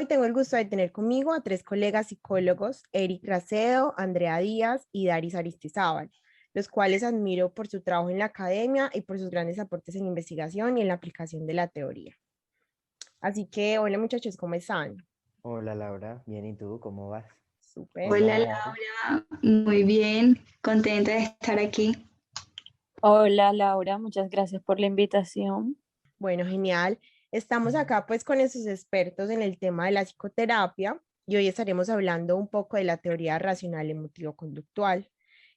Hoy tengo el gusto de tener conmigo a tres colegas psicólogos, Eric Racedo, Andrea Díaz y Daris Aristizábal, los cuales admiro por su trabajo en la academia y por sus grandes aportes en investigación y en la aplicación de la teoría. Así que, hola muchachos, ¿cómo están? Hola Laura, bien, ¿y tú cómo vas? Súper. Hola Laura, muy bien, contenta de estar aquí. Hola Laura, muchas gracias por la invitación. Bueno, genial. Estamos acá pues con esos expertos en el tema de la psicoterapia y hoy estaremos hablando un poco de la teoría racional emotivo-conductual,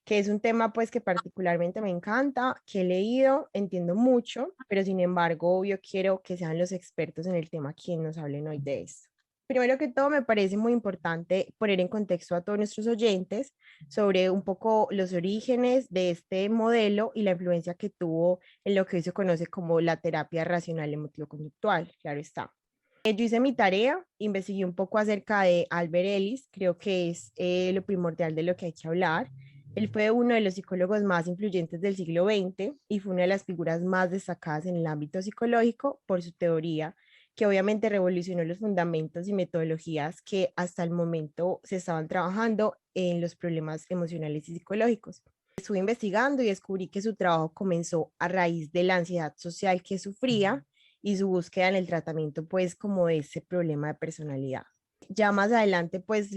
que es un tema pues que particularmente me encanta, que he leído, entiendo mucho, pero sin embargo, obvio quiero que sean los expertos en el tema quienes nos hablen hoy de esto. Primero que todo, me parece muy importante poner en contexto a todos nuestros oyentes sobre un poco los orígenes de este modelo y la influencia que tuvo en lo que hoy se conoce como la terapia racional emotivo-conductual, claro está. Yo hice mi tarea, investigué un poco acerca de Albert Ellis, creo que es lo primordial de lo que hay que hablar. Él fue uno de los psicólogos más influyentes del siglo XX y fue una de las figuras más destacadas en el ámbito psicológico por su teoría, que obviamente revolucionó los fundamentos y metodologías que hasta el momento se estaban trabajando en los problemas emocionales y psicológicos. Estuve investigando y descubrí que su trabajo comenzó a raíz de la ansiedad social que sufría y su búsqueda en el tratamiento, pues, como de ese problema de personalidad. Ya más adelante, pues,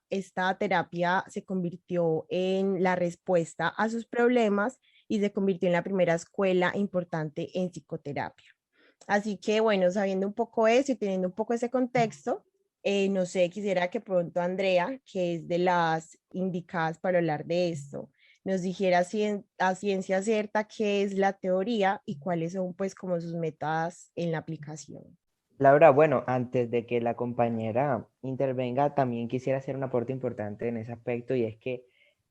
esta terapia se convirtió en la respuesta a sus problemas y se convirtió en la primera escuela importante en psicoterapia. Así que, bueno, sabiendo un poco eso y teniendo un poco ese contexto, no sé, quisiera que pronto Andrea, que es de las indicadas para hablar de esto, nos dijera a ciencia cierta qué es la teoría y cuáles son, pues, como sus metas en la aplicación. Laura, bueno, antes de que la compañera intervenga, también quisiera hacer un aporte importante en ese aspecto y es que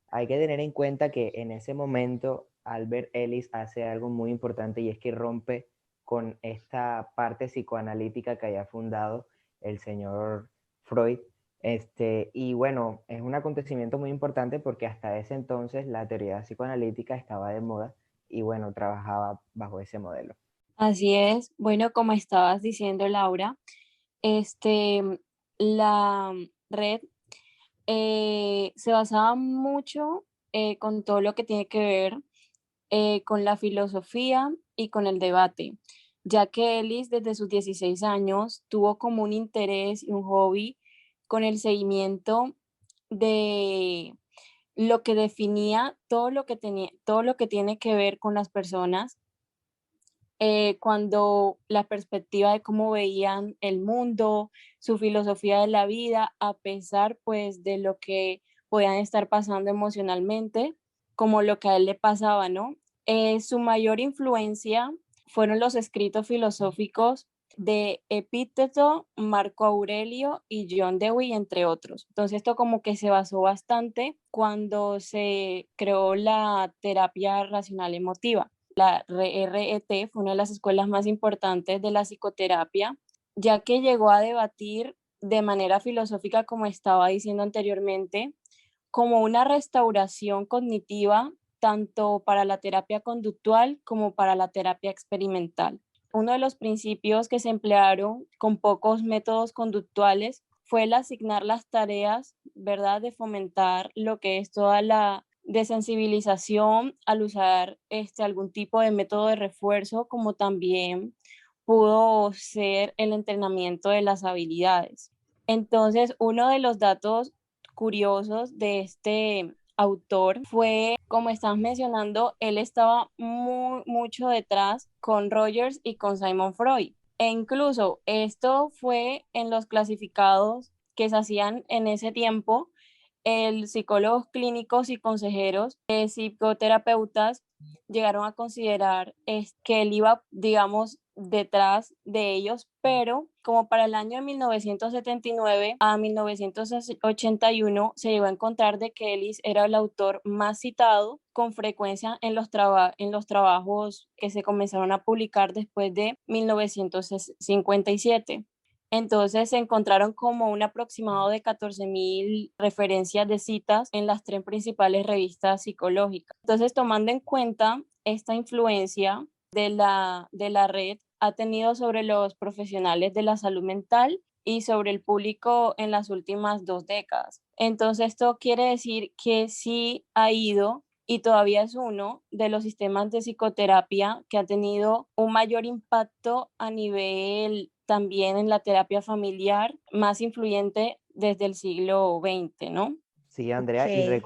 hay que tener en cuenta que en ese momento Albert Ellis hace algo muy importante y es que rompe con esta parte psicoanalítica que había fundado el señor Freud. Y bueno, es un acontecimiento muy importante porque hasta ese entonces la teoría psicoanalítica estaba de moda y bueno, trabajaba bajo ese modelo. Así es. Bueno, como estabas diciendo, Laura, este, la red se basaba mucho con todo lo que tiene que ver con la filosofía y con el debate, ya que Ellis desde sus 16 años tuvo como un interés y un hobby con el seguimiento de lo que definía todo lo que tenía, todo lo que tiene que ver con las personas, cuando la perspectiva de cómo veían el mundo, su filosofía de la vida, a pesar pues de lo que podían estar pasando emocionalmente, como lo que a él le pasaba, ¿no? Su mayor influencia fueron los escritos filosóficos de Epíteto, Marco Aurelio y John Dewey, entre otros. Entonces esto como que se basó bastante cuando se creó la terapia racional emotiva. La RET fue una de las escuelas más importantes de la psicoterapia, ya que llegó a debatir de manera filosófica, como estaba diciendo anteriormente, como una restauración cognitiva tanto para la terapia conductual como para la terapia experimental. Uno de los principios que se emplearon con pocos métodos conductuales fue el asignar las tareas, ¿verdad?, de fomentar lo que es toda la desensibilización al usar algún tipo de método de refuerzo, como también pudo ser el entrenamiento de las habilidades. Entonces, uno de los datos curiosos de este autor fue, como estás mencionando, él estaba mucho detrás con Rogers y con Simon Freud. E incluso esto fue en los clasificados que se hacían en ese tiempo. El psicólogos clínicos y consejeros, psicoterapeutas, llegaron a considerar que él iba, digamos, detrás de ellos, pero como para el año de 1979 a 1981 se llegó a encontrar de que Ellis era el autor más citado con frecuencia en en los trabajos que se comenzaron a publicar después de 1957. Entonces se encontraron como un aproximado de 14.000 referencias de citas en las tres principales revistas psicológicas. Entonces, tomando en cuenta esta influencia de la red ha tenido sobre los profesionales de la salud mental, y sobre el público en las últimas 2 décadas. Entonces, esto quiere decir que sí ha ido y todavía es uno de los sistemas de psicoterapia que ha tenido un mayor impacto a nivel también en la terapia familiar, más influyente desde el siglo XX, ¿no? Sí, Andrea, y Ok.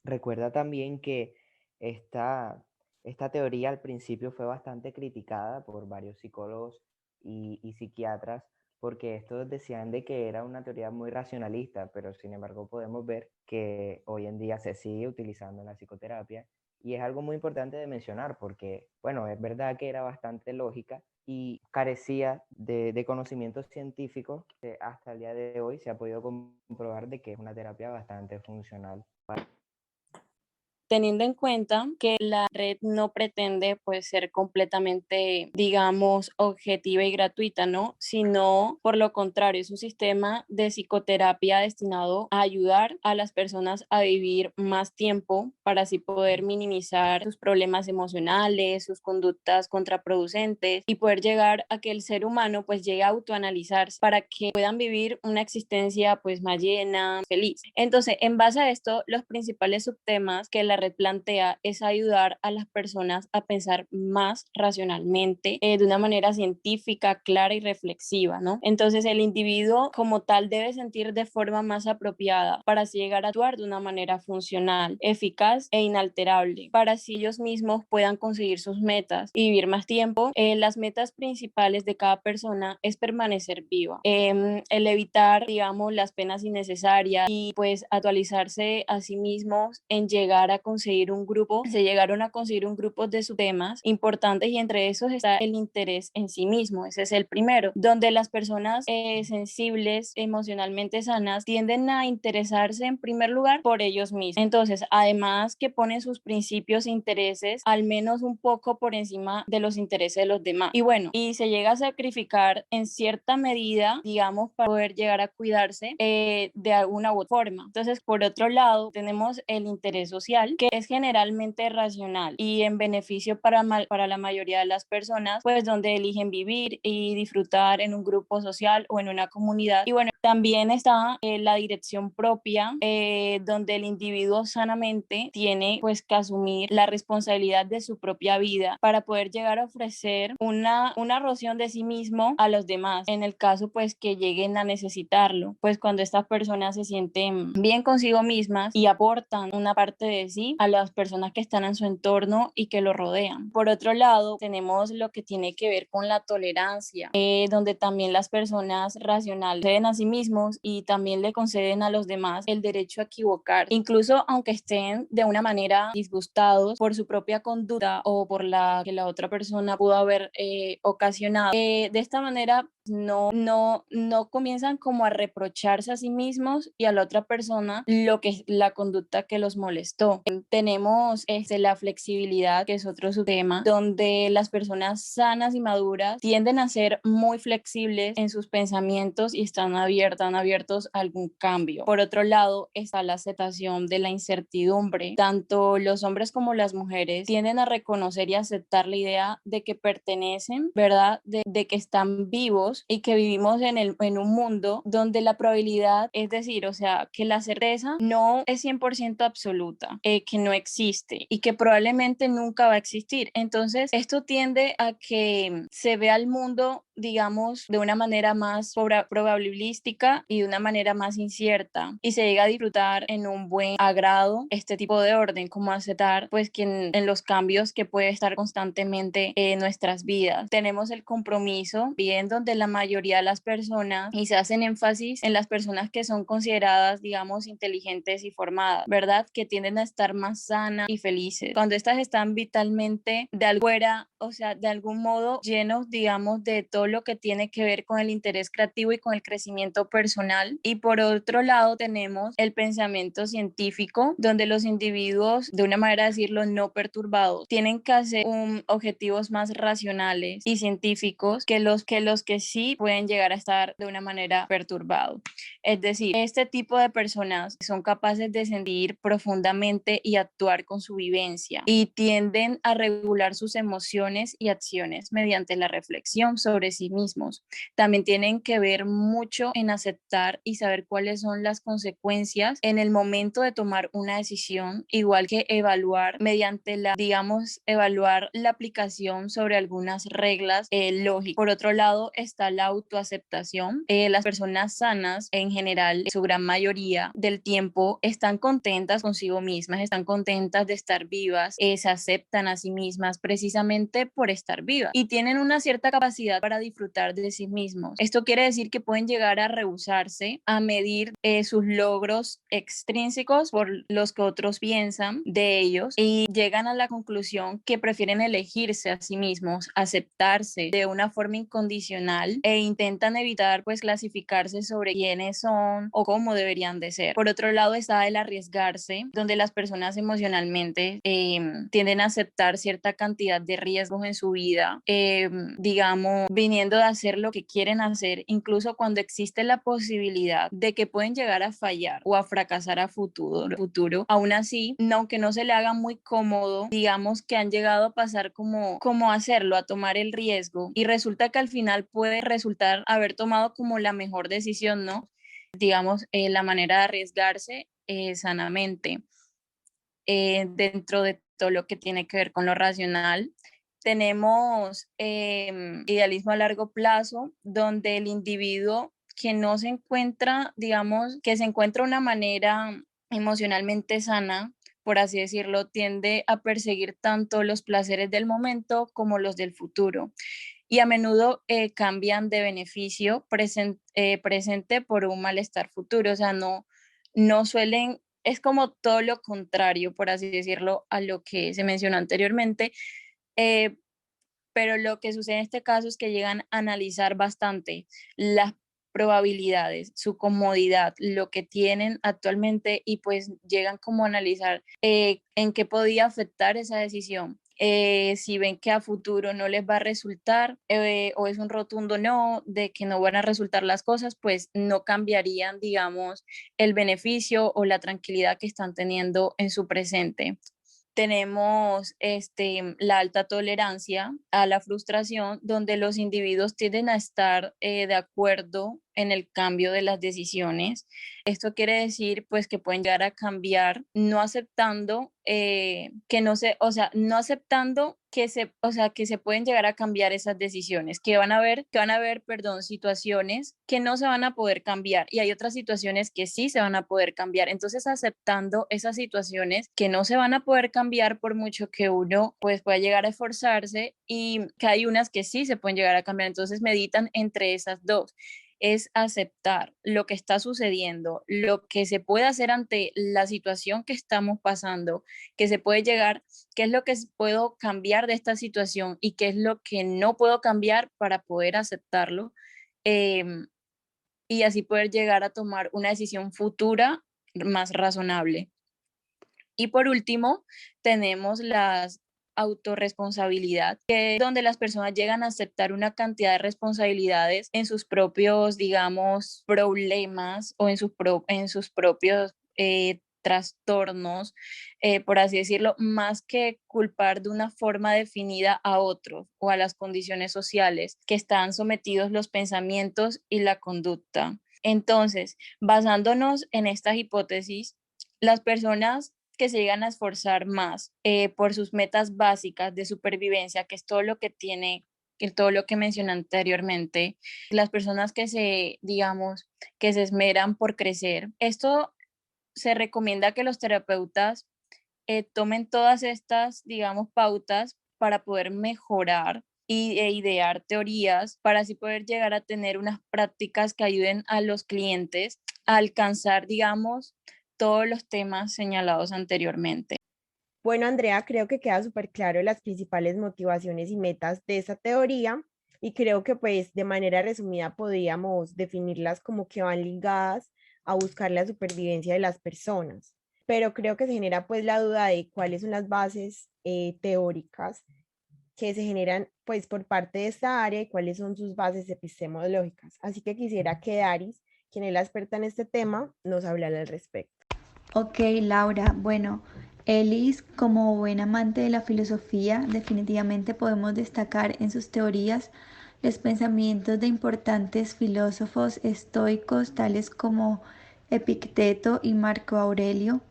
recuerda también que esta, esta teoría al principio fue bastante criticada por varios psicólogos y psiquiatras, porque estos decían de que era una teoría muy racionalista, pero sin embargo podemos ver que hoy en día se sigue utilizando en la psicoterapia y es algo muy importante de mencionar porque, bueno, es verdad que era bastante lógica y carecía de conocimientos científicos que hasta el día de hoy se ha podido comprobar de que es una terapia bastante funcional. Teniendo en cuenta que la red no pretende pues ser completamente, digamos, objetiva y gratuita, ¿no? Sino por lo contrario, es un sistema de psicoterapia destinado a ayudar a las personas a vivir más tiempo para así poder minimizar sus problemas emocionales, sus conductas contraproducentes y poder llegar a que el ser humano pues llegue a autoanalizarse para que puedan vivir una existencia pues más llena, feliz. Entonces, en base a esto, los principales subtemas que la red plantea es ayudar a las personas a pensar más racionalmente, de una manera científica, clara y reflexiva, ¿no? Entonces el individuo como tal debe sentir de forma más apropiada para así llegar a actuar de una manera funcional, eficaz e inalterable, para así ellos mismos puedan conseguir sus metas y vivir más tiempo. Las metas principales de cada persona es permanecer viva, el evitar, digamos, las penas innecesarias y pues actualizarse a sí mismos en llegar a conseguir un grupo, se llegaron a conseguir un grupo de subtemas importantes y entre esos está el interés en sí mismo, ese es el primero, donde las personas sensibles, emocionalmente sanas, tienden a interesarse en primer lugar por ellos mismos. Entonces, además que ponen sus principios e intereses al menos un poco por encima de los intereses de los demás. Y bueno, y se llega a sacrificar en cierta medida, digamos, para poder llegar a cuidarse de alguna u otra forma. Entonces, por otro lado, tenemos el interés social, que es generalmente racional y en beneficio para la mayoría de las personas, pues donde eligen vivir y disfrutar en un grupo social o en una comunidad. Y bueno, también está la dirección propia, donde el individuo sanamente tiene pues que asumir la responsabilidad de su propia vida para poder llegar a ofrecer una roción de sí mismo a los demás, en el caso pues que lleguen a necesitarlo, pues cuando estas personas se sienten bien consigo mismas y aportan una parte de sí a las personas que están en su entorno y que lo rodean. Por otro lado, tenemos lo que tiene que ver con la tolerancia, donde también las personas racionales ceden a sí mismos y también le conceden a los demás el derecho a equivocar, incluso aunque estén de una manera disgustados por su propia conducta o por la que la otra persona pudo haber ocasionado. De esta manera no comienzan como a reprocharse a sí mismos y a la otra persona lo que es la conducta que los molestó. Tenemos la flexibilidad, que es otro subtema, donde las personas sanas y maduras tienden a ser muy flexibles en sus pensamientos y están abiertos a algún cambio. Por otro lado, está la aceptación de la incertidumbre. Tanto los hombres como las mujeres tienden a reconocer y aceptar la idea de que pertenecen, ¿verdad? De que están vivos y que vivimos en un mundo donde la probabilidad, es decir, o sea, que la certeza no es 100% absoluta, que no existe y que probablemente nunca va a existir. Entonces, esto tiende a que se vea el mundo, digamos, de una manera más probabilística y de una manera más incierta y se llega a disfrutar en un buen agrado este tipo de orden, como aceptar pues que en los cambios que puede estar constantemente en nuestras vidas. Tenemos el compromiso, bien donde la mayoría de las personas, y se hacen énfasis en las personas que son consideradas, digamos, inteligentes y formadas, ¿verdad? Que tienden a estar más sanas y felices. Cuando estas están vitalmente de afuera, o sea, de algún modo llenos, digamos, de todo lo que tiene que ver con el interés creativo y con el crecimiento personal. Y por otro lado tenemos el pensamiento científico, donde los individuos, de una manera de decirlo, no perturbados, tienen que hacer objetivos más racionales y científicos que los que sí pueden llegar a estar de una manera perturbado. Es decir, este tipo de personas son capaces de sentir profundamente y actuar con su vivencia y tienden a regular sus emociones y acciones mediante la reflexión sobre sí mismos. También tienen que ver mucho en aceptar y saber cuáles son las consecuencias en el momento de tomar una decisión, igual que evaluar mediante evaluar la aplicación sobre algunas reglas lógicas. Por otro lado está la autoaceptación. Las personas sanas en general, su gran mayoría del tiempo, están contentas consigo mismas, están contentas de estar vivas, se aceptan a sí mismas precisamente por estar vivas y tienen una cierta capacidad para disfrutar de sí mismos. Esto quiere decir que pueden llegar a rehusarse a medir sus logros extrínsecos por los que otros piensan de ellos y llegan a la conclusión que prefieren elegirse a sí mismos, aceptarse de una forma incondicional e intentan evitar pues clasificarse sobre quiénes son o cómo deberían de ser. Por otro lado está el arriesgarse, donde las personas emocionalmente tienden a aceptar cierta cantidad de riesgos en su vida, digamos, viniendo de hacer lo que quieren hacer, incluso cuando existe la posibilidad de que pueden llegar a fallar o a fracasar a futuro. Aún así, aunque no se le haga muy cómodo, digamos que han llegado a pasar como hacerlo, a tomar el riesgo y resulta que al final puede resultar haber tomado como la mejor decisión, ¿no? Digamos, la manera de arriesgarse sanamente. Dentro de todo lo que tiene que ver con lo racional, tenemos idealismo a largo plazo, donde el individuo que no se encuentra, digamos, que se encuentra una manera emocionalmente sana, por así decirlo, tiende a perseguir tanto los placeres del momento como los del futuro. Y a menudo cambian de beneficio presente por un malestar futuro. O sea, no suelen, es como todo lo contrario, por así decirlo, a lo que se mencionó anteriormente. eh, pero lo que sucede en este caso es que llegan a analizar bastante las probabilidades, su comodidad, lo que tienen actualmente y pues llegan como a analizar en qué podía afectar esa decisión. Si ven que a futuro no les va a resultar o es un rotundo no, de que no van a resultar las cosas, pues no cambiarían, digamos, el beneficio o la tranquilidad que están teniendo en su presente. Tenemos la alta tolerancia a la frustración, donde los individuos tienden a estar de acuerdo en el cambio de las decisiones. Esto quiere decir pues que pueden llegar a cambiar, no aceptando que no se, o sea, no aceptando que se, o sea, que se pueden llegar a cambiar esas decisiones, perdón, situaciones que no se van a poder cambiar y hay otras situaciones que sí se van a poder cambiar. Entonces, aceptando esas situaciones que no se van a poder cambiar por mucho que uno pues pueda llegar a esforzarse y que hay unas que sí se pueden llegar a cambiar. Entonces, meditan entre esas dos, es aceptar lo que está sucediendo, lo que se puede hacer ante la situación que estamos pasando, que se puede llegar, qué es lo que puedo cambiar de esta situación y qué es lo que no puedo cambiar para poder aceptarlo y así poder llegar a tomar una decisión futura más razonable. Y por último, tenemos las autorresponsabilidad, que es donde las personas llegan a aceptar una cantidad de responsabilidades en sus propios, digamos, problemas o en sus propios trastornos, por así decirlo, más que culpar de una forma definida a otros o a las condiciones sociales que están sometidos los pensamientos y la conducta. Entonces, basándonos en estas hipótesis, las personas que se llegan a esforzar más por sus metas básicas de supervivencia, que es todo lo que tiene, que todo lo que mencioné anteriormente, las personas que se, digamos, que se esmeran por crecer. Esto se recomienda que los terapeutas tomen todas estas, digamos, pautas para poder mejorar e idear teorías para así poder llegar a tener unas prácticas que ayuden a los clientes a alcanzar, digamos, todos los temas señalados anteriormente. Bueno, Andrea, creo que queda súper claro las principales motivaciones y metas de esa teoría y creo que pues de manera resumida podríamos definirlas como que van ligadas a buscar la supervivencia de las personas, pero creo que se genera pues la duda de cuáles son las bases teóricas que se generan pues por parte de esta área y cuáles son sus bases epistemológicas. Así que quisiera que Daris, quien es la experta en este tema, nos hablara al respecto. Ok, Laura. Bueno, Ellis, como buen amante de la filosofía, definitivamente podemos destacar en sus teorías los pensamientos de importantes filósofos estoicos tales como Epicteto y Marco Aurelio.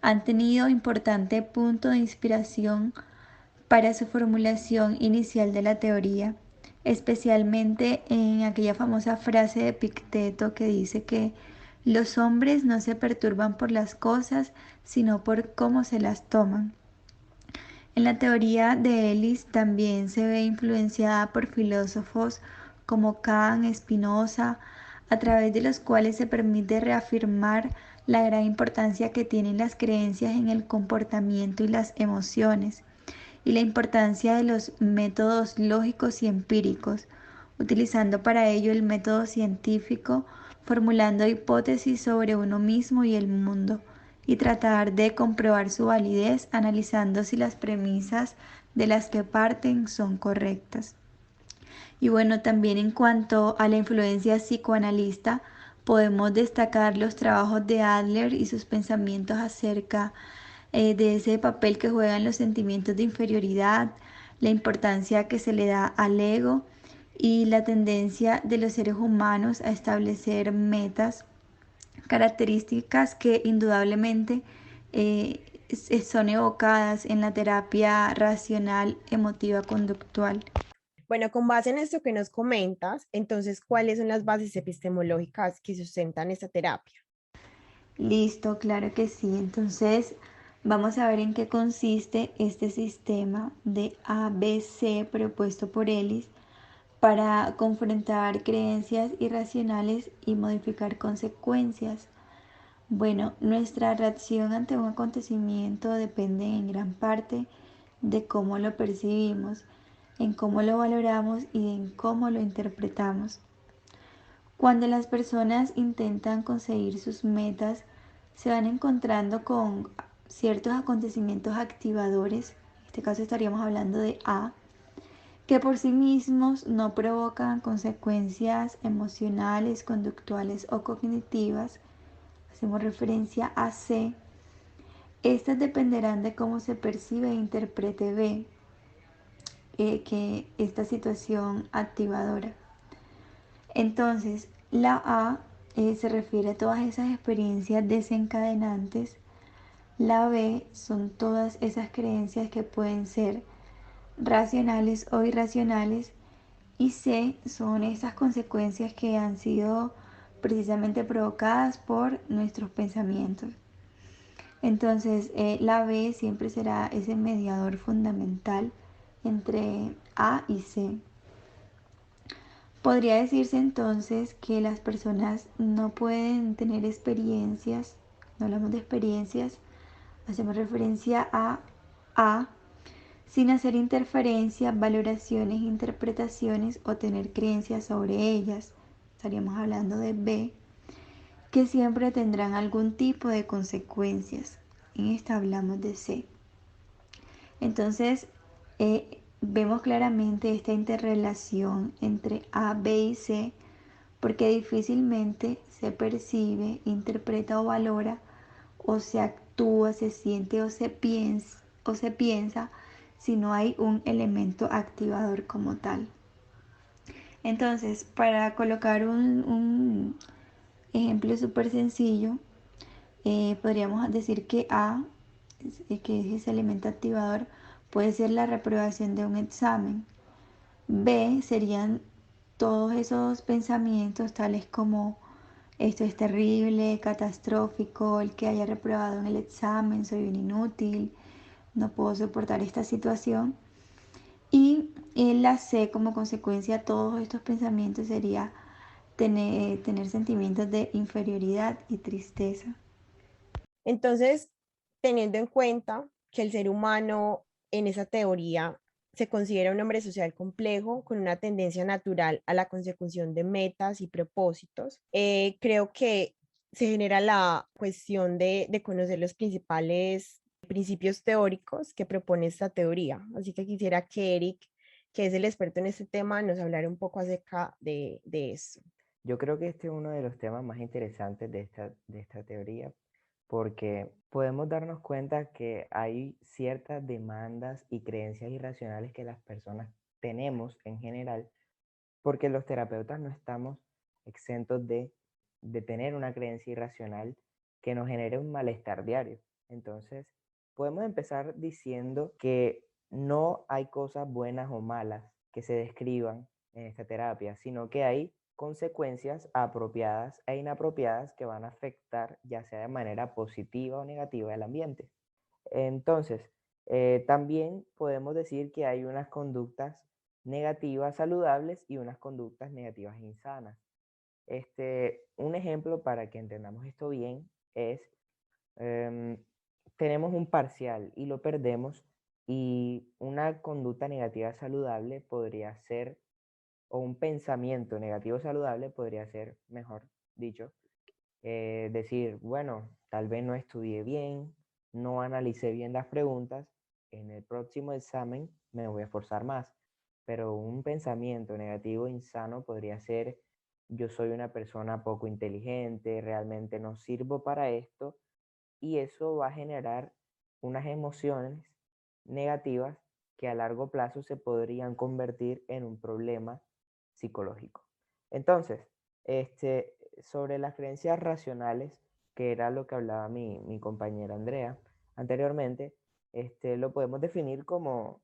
Han tenido importante punto de inspiración para su formulación inicial de la teoría, especialmente en aquella famosa frase de Epicteto que dice que los hombres no se perturban por las cosas, sino por cómo se las toman. En la teoría de Ellis también se ve influenciada por filósofos como Kant, Spinoza, a través de los cuales se permite reafirmar la gran importancia que tienen las creencias en el comportamiento y las emociones, y la importancia de los métodos lógicos y empíricos, utilizando para ello el método científico, formulando hipótesis sobre uno mismo y el mundo, y tratar de comprobar su validez analizando si las premisas de las que parten son correctas. Y bueno, también en cuanto a la influencia psicoanalista, podemos destacar los trabajos de Adler y sus pensamientos acerca de ese papel que juegan los sentimientos de inferioridad, la importancia que se le da al ego y la tendencia de los seres humanos a establecer metas, características que indudablemente son evocadas en la terapia racional emotiva conductual. Bueno, con base en esto que nos comentas, entonces, ¿cuáles son las bases epistemológicas que sustentan esta terapia? Listo, claro que sí. Entonces, vamos a ver en qué consiste este sistema de ABC propuesto por Ellis para confrontar creencias irracionales y modificar consecuencias. Bueno, nuestra reacción ante un acontecimiento depende en gran parte de cómo lo percibimos, en cómo lo valoramos y en cómo lo interpretamos. Cuando las personas intentan conseguir sus metas, se van encontrando con ciertos acontecimientos activadores, en este caso estaríamos hablando de A, que por sí mismos no provocan consecuencias emocionales, conductuales o cognitivas. Hacemos referencia a C. Estas dependerán de cómo se percibe e interprete B, que esta situación activadora. Entonces, la A se refiere a todas esas experiencias desencadenantes. La B son todas esas creencias que pueden ser racionales o irracionales. Y C son esas consecuencias que han sido precisamente provocadas por nuestros pensamientos. Entonces, la B siempre será ese mediador fundamental entre A y C. Podría decirse entonces que las personas no pueden tener experiencias, no hablamos de experiencias, hacemos referencia a A, sin hacer interferencias, valoraciones, interpretaciones o tener creencias sobre ellas. Estaríamos hablando de B, que siempre tendrán algún tipo de consecuencias. En esta hablamos de C. Entonces, vemos claramente esta interrelación entre A, B y C, porque difícilmente se percibe, interpreta o valora, o se actúa, se siente o se piensa si no hay un elemento activador como tal. Entonces, para colocar un ejemplo súper sencillo, podríamos decir que A, que es ese elemento activador, puede ser la reprobación de un examen. B serían todos esos pensamientos tales como esto es terrible, catastrófico, el que haya reprobado en el examen, soy un inútil, no puedo soportar esta situación. Y la C como consecuencia de todos estos pensamientos sería tener sentimientos de inferioridad y tristeza. Entonces, teniendo en cuenta que el ser humano en esa teoría se considera un hombre social complejo con una tendencia natural a la consecución de metas y propósitos, creo que se genera la cuestión de conocer los principales principios teóricos que propone esta teoría. Así que quisiera que Eric que es el experto en este tema, nos hablará un poco acerca de eso. Yo creo que este es uno de los temas más interesantes de esta teoría, porque podemos darnos cuenta que hay ciertas demandas y creencias irracionales que las personas tenemos en general, porque los terapeutas no estamos exentos de tener una creencia irracional que nos genere un malestar diario. Entonces, podemos empezar diciendo que no hay cosas buenas o malas que se describan en esta terapia, sino que hay consecuencias apropiadas e inapropiadas que van a afectar ya sea de manera positiva o negativa el ambiente. Entonces, también podemos decir que hay unas conductas negativas saludables y unas conductas negativas insanas. Un ejemplo para que entendamos esto bien es, em, tenemos un parcial y lo perdemos, y una conducta negativa saludable podría ser, o un pensamiento negativo saludable podría ser, mejor dicho, decir, bueno, tal vez no estudié bien, no analicé bien las preguntas, en el próximo examen me voy a esforzar más. Pero un pensamiento negativo insano podría ser, yo soy una persona poco inteligente, realmente no sirvo para esto, y eso va a generar unas emociones negativas que a largo plazo se podrían convertir en un problema psicológico. Entonces, sobre las creencias racionales, que era lo que hablaba mi compañera Andrea anteriormente, lo podemos definir como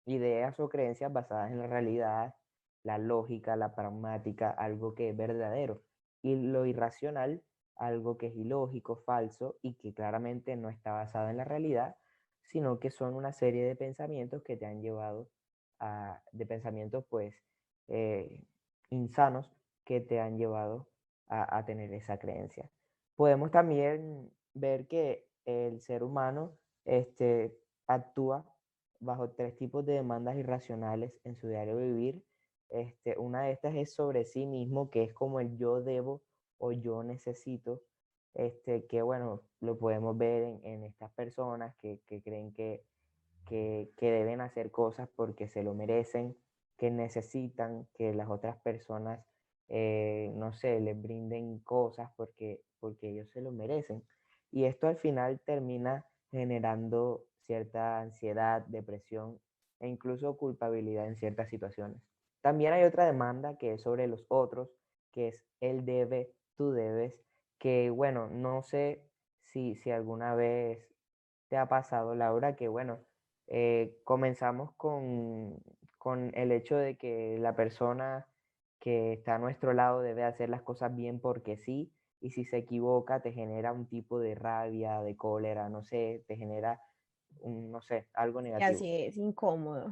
ideas o creencias basadas en la realidad, la lógica, la pragmática, algo que es verdadero, y lo irracional, algo que es ilógico, falso y que claramente no está basado en la realidad, sino que son una serie de pensamientos que te han llevado de pensamientos pues eh, insanos que te han llevado a tener esa creencia. Podemos también ver que el ser humano actúa bajo tres tipos de demandas irracionales en su diario vivir. Una de estas es sobre sí mismo, que es como el yo debo o yo necesito, que bueno, lo podemos ver en estas personas que creen que deben hacer cosas porque se lo merecen, que necesitan que las otras personas, no sé, les brinden cosas porque ellos se lo merecen. Y esto al final termina generando cierta ansiedad, depresión e incluso culpabilidad en ciertas situaciones. También hay otra demanda que es sobre los otros, que es el debe, tú debes, que bueno, no sé si alguna vez te ha pasado, Laura, que bueno, comenzamos con el hecho de que la persona que está a nuestro lado debe hacer las cosas bien porque sí, y si se equivoca te genera un tipo de rabia, de cólera, no sé, te genera, no sé, algo Y negativo. así es incómodo.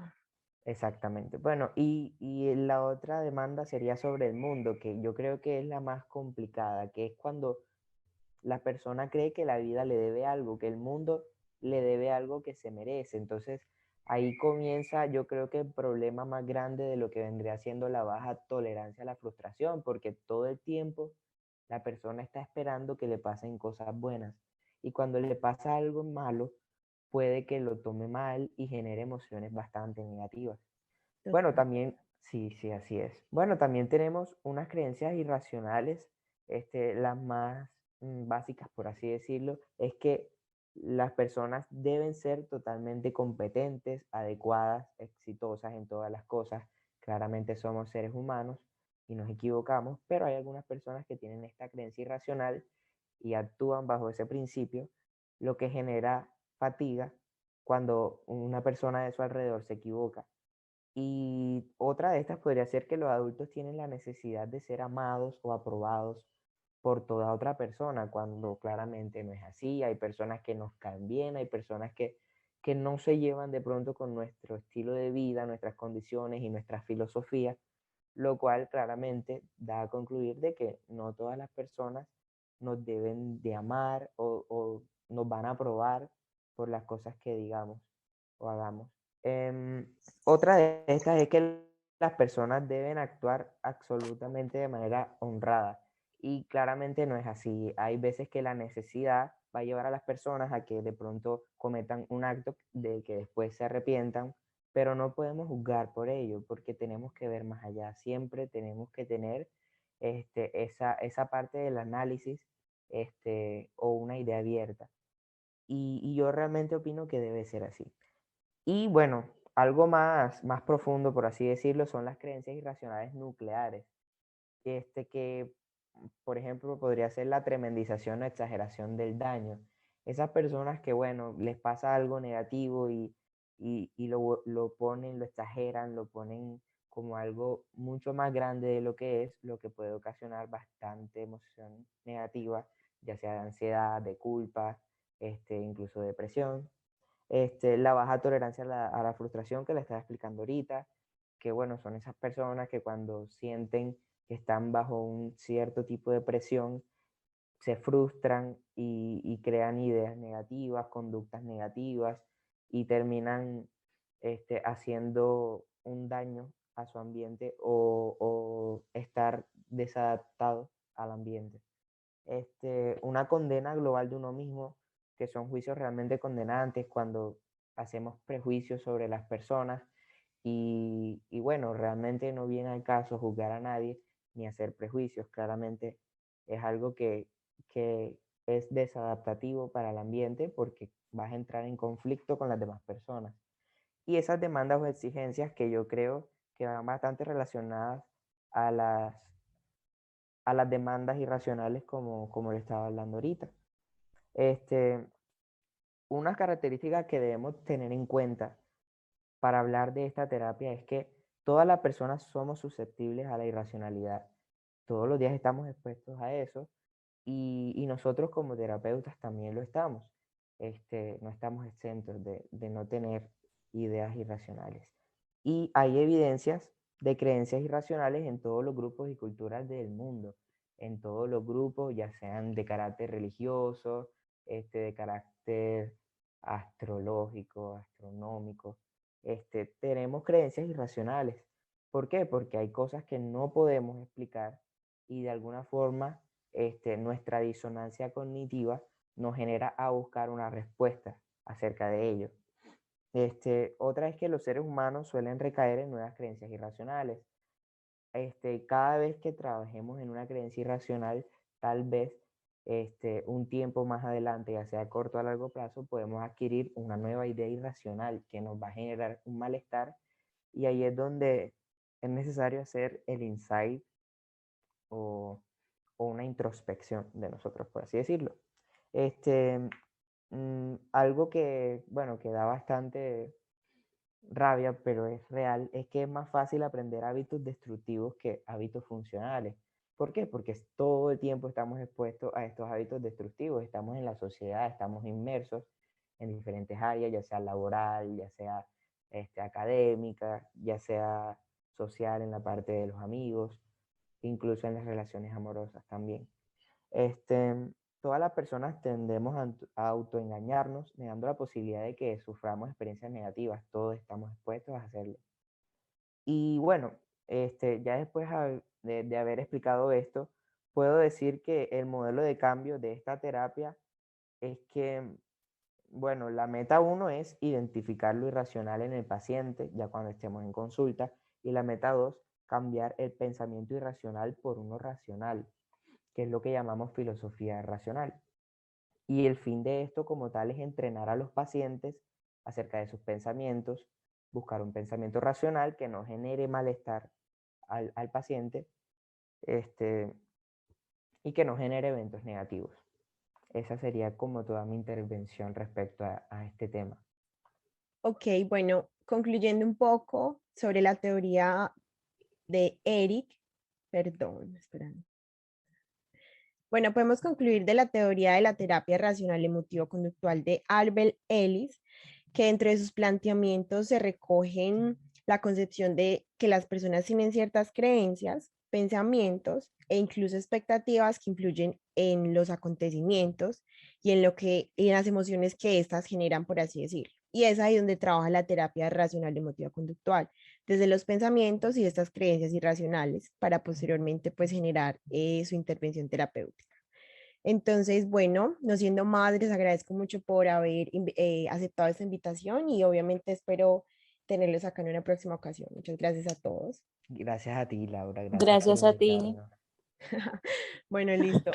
Exactamente. Bueno, y la otra demanda sería sobre el mundo, que yo creo que es la más complicada, que es cuando la persona cree que la vida le debe algo, que el mundo le debe algo que se merece. Entonces, ahí comienza, yo creo que el problema más grande de lo que vendría siendo la baja tolerancia a la frustración, porque todo el tiempo la persona está esperando que le pasen cosas buenas. Y cuando le pasa algo malo, puede que lo tome mal y genere emociones bastante negativas. Bueno, Total. también, sí, sí, así es. Bueno, también tenemos unas creencias irracionales, las más básicas, por así decirlo, es que las personas deben ser totalmente competentes, adecuadas, exitosas en todas las cosas. Claramente somos seres humanos y nos equivocamos, pero hay algunas personas que tienen esta creencia irracional y actúan bajo ese principio, lo que genera fatiga cuando una persona de su alrededor se equivoca. Y otra de estas podría ser que los adultos tienen la necesidad de ser amados o aprobados por toda otra persona, cuando claramente no es así. Hay personas que nos caen bien, hay personas que no se llevan de pronto con nuestro estilo de vida, nuestras condiciones y nuestra filosofía, lo cual claramente da a concluir de que no todas las personas nos deben de amar o nos van a aprobar por las cosas que digamos o hagamos. Em, Otra de estas es que las personas deben actuar absolutamente de manera honrada, y claramente no es así. Hay veces que la necesidad va a llevar a las personas a que de pronto cometan un acto de que después se arrepientan pero no podemos juzgar por ello, porque tenemos que ver más allá. Siempre tenemos que tener esa parte del análisis o una idea abierta. Y yo realmente opino que debe ser así. Y bueno, algo más profundo, por así decirlo, son las creencias irracionales nucleares, que, por ejemplo, podría ser la tremendización o exageración del daño. Esas personas que, bueno, les pasa algo negativo y lo ponen, lo exageran, lo ponen como algo mucho más grande de lo que es, lo que puede ocasionar bastante emoción negativa, ya sea de ansiedad, de culpa, incluso depresión. La baja tolerancia a la frustración que le estaba explicando ahorita, que bueno, son esas personas que cuando sienten que están bajo un cierto tipo de presión, se frustran y crean ideas negativas, conductas negativas y terminan haciendo un daño a su ambiente o estar desadaptados al ambiente. Una condena global de uno mismo, que son juicios realmente condenantes cuando hacemos prejuicios sobre las personas y bueno, realmente no viene al caso juzgar a nadie ni hacer prejuicios. Claramente es algo que es desadaptativo para el ambiente porque vas a entrar en conflicto con las demás personas. Y esas demandas o exigencias que yo creo que van bastante relacionadas a las demandas irracionales como le estaba hablando ahorita. Una característica que debemos tener en cuenta para hablar de esta terapia es que todas las personas somos susceptibles a la irracionalidad. Todos los días estamos expuestos a eso y nosotros como terapeutas también lo estamos. No estamos exentos de no tener ideas irracionales. Y hay evidencias de creencias irracionales en todos los grupos y culturas del mundo, en todos los grupos, ya sean de carácter religioso, de carácter astrológico, astronómico. Tenemos creencias irracionales. ¿Por qué? Porque hay cosas que no podemos explicar y de alguna forma nuestra disonancia cognitiva nos genera a buscar una respuesta acerca de ello. Otra es que los seres humanos suelen recaer en nuevas creencias irracionales. Cada vez que trabajemos en una creencia irracional, tal vez un tiempo más adelante, ya sea a corto o a largo plazo, podemos adquirir una nueva idea irracional que nos va a generar un malestar y ahí es donde es necesario hacer el insight o una introspección de nosotros, por así decirlo. Algo que, bueno, que da bastante rabia, pero es real, es que es más fácil aprender hábitos destructivos que hábitos funcionales. ¿Por qué? Porque todo el tiempo estamos expuestos a estos hábitos destructivos, estamos en la sociedad, estamos inmersos en diferentes áreas, ya sea laboral, ya sea académica, ya sea social en la parte de los amigos, incluso en las relaciones amorosas también. Todas las personas tendemos a autoengañarnos, negando la posibilidad de que suframos experiencias negativas. Todos estamos expuestos a hacerlo. Y bueno, ya después de haber explicado esto, puedo decir que el modelo de cambio de esta terapia es que, bueno, la meta 1 es identificar lo irracional en el paciente, ya cuando estemos en consulta, y la meta 2, cambiar el pensamiento irracional por uno racional, que es lo que llamamos filosofía racional. Y el fin de esto como tal es entrenar a los pacientes acerca de sus pensamientos, buscar un pensamiento racional que no genere malestar al paciente y que no genere eventos negativos. Esa sería como toda mi intervención respecto a este tema. Ok, bueno, concluyendo un poco sobre la teoría de Eric, perdón, esperando. Bueno, podemos concluir de la teoría de la terapia racional emotivo-conductual de Albert Ellis, que dentro de sus planteamientos se recogen la concepción de que las personas tienen ciertas creencias, pensamientos e incluso expectativas que influyen en los acontecimientos y en las emociones que éstas generan, por así decirlo. Y es ahí donde trabaja la terapia racional emotiva conductual, desde los pensamientos y estas creencias irracionales para posteriormente pues generar su intervención terapéutica. Entonces, bueno, no siendo más, les agradezco mucho por haber aceptado esta invitación y obviamente espero tenerlos acá en una próxima ocasión. Muchas gracias a todos. Gracias a ti, Laura. Gracias por Gracias a ti. invitarnos. Bueno, listo.